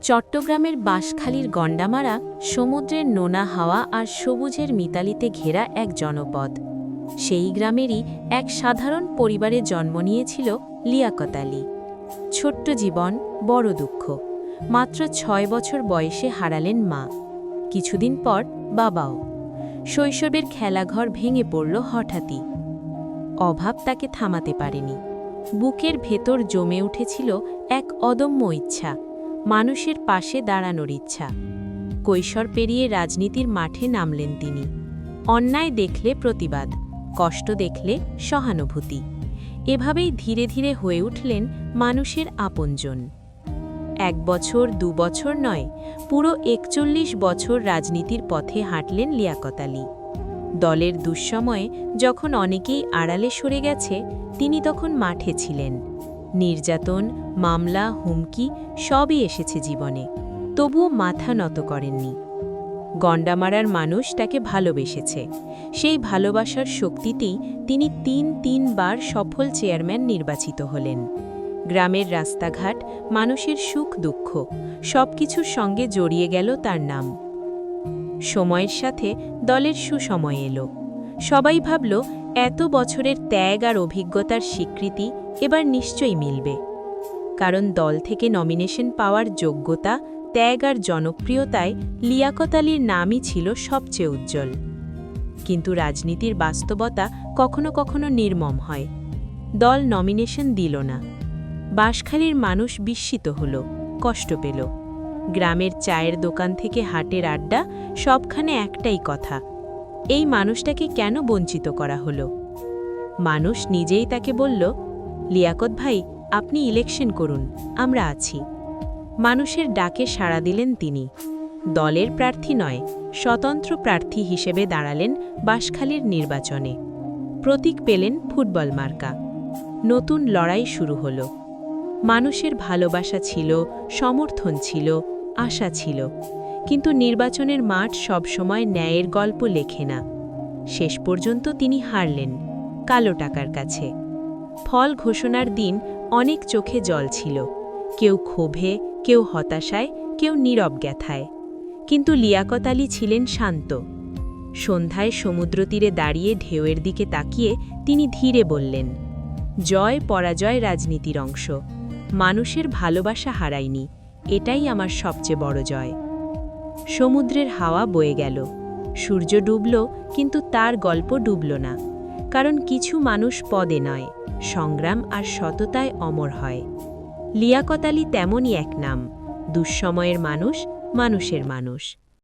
চট্টগ্রামের বাঁশখালীর গন্ডামারা সমুদ্রের নোনা হাওয়া আর সবুজের মিতালিতে ঘেরা এক জনপদ। সেই গ্রামেরই এক সাধারণ পরিবারে জন্ম নিয়েছিল লিয়াকত আলী। ছোট্ট জীবন, বড় দুঃখ। মাত্র ৬ বছর বয়সে হারালেন মা, কিছুদিন পর বাবাও। শৈশবের খেলাঘর ভেঙে পড়ল হঠাৎই। অভাব তাকে থামাতে পারেনি। বুকের ভেতর জমে উঠেছিল এক অদম্য ইচ্ছা, মানুষের পাশে দাঁড়ানোর ইচ্ছা। কৈশোর পেরিয়ে রাজনীতির মাঠে নামলেন তিনি। অন্যায় দেখলে প্রতিবাদ, কষ্ট দেখলে সহানুভূতি। এভাবেই ধীরে ধীরে হয়ে উঠলেন মানুষের আপনজন। ১ বছর ২ বছর নয়, পুরো ৪১ বছর রাজনীতির পথে হাঁটলেন লিয়াকত আলী। দলের দুঃসময়ে যখন অনেকেই আড়ালে সরে গেছে, তিনি তখন মাঠে ছিলেন। নির্যাতন, মামলা, হুমকি সবই এসেছে জীবনে, তবুও মাথা নত করেননি। গন্ডামারার মানুষ তাকে ভালোবেসেছে। সেই ভালোবাসার শক্তিতেই তিনি ৩বার সফল চেয়ারম্যান নির্বাচিত হলেন। গ্রামের রাস্তাঘাট, মানুষের সুখ দুঃখ সবকিছুর সঙ্গে জড়িয়ে গেল তার নাম। সময়ের সাথে দলের সুসময় এলো। সবাই ভাবল, এত বছরের ত্যাগ আর অভিজ্ঞতার স্বীকৃতি এবার নিশ্চয়ই মিলবে। কারণ দল থেকে নমিনেশন পাওয়ার যোগ্যতা, ত্যাগ আর জনপ্রিয়তায় লিয়াকত আলীর নামই ছিল সবচেয়ে উজ্জ্বল। কিন্তু রাজনীতির বাস্তবতা কখনো কখনো নির্মম হয়। দল নমিনেশন দিল না। বাঁশখালীর মানুষ বিস্মিত হল, কষ্ট পেল। গ্রামের চায়ের দোকান থেকে হাটের আড্ডা, সবখানে একটাই কথা, এই মানুষটাকে কেন বঞ্চিত করা হলো? মানুষ নিজেই তাকে বলল, লিয়াকত ভাই, আপনি ইলেকশন করুন, আমরা আছি। মানুষের ডাকে সাড়া দিলেন তিনি। দলের প্রার্থী নয়, স্বতন্ত্র প্রার্থী হিসেবে দাঁড়ালেন বাঁশখালীর নির্বাচনে। প্রতীক পেলেন ফুটবল মার্কা। নতুন লড়াই শুরু হল। মানুষের ভালোবাসা ছিল, সমর্থন ছিল, আশা ছিল। কিন্তু নির্বাচনের মাঠ সবসময় ন্যায়ের গল্প লেখে না। শেষ পর্যন্ত তিনি হারলেন, কালো টাকার কাছে। ফল ঘোষণার দিন অনেক চোখে জল ছিল, কেউ ক্ষোভে, কেউ হতাশায়, কেউ নীরব ব্যথায়। কিন্তু লিয়াকত আলী ছিলেন শান্ত। সন্ধ্যায় সমুদ্রতীরে দাঁড়িয়ে ঢেউয়ের দিকে তাকিয়ে তিনি ধীরে বললেন, জয় পরাজয় রাজনীতির অংশ, মানুষের ভালোবাসা হারায়নি, এটাই আমার সবচেয়ে বড় জয়। সমুদ্রের হাওয়া বয়ে গেল, সূর্য ডুবল, কিন্তু তার গল্প ডুবল না। কারণ কিছু মানুষ পদে নয়, সংগ্রাম আর সততায় অমর হয়। লিয়াকত আলী তেমনই এক নাম, দুঃসময়ের মানুষ, মানুষের মানুষ।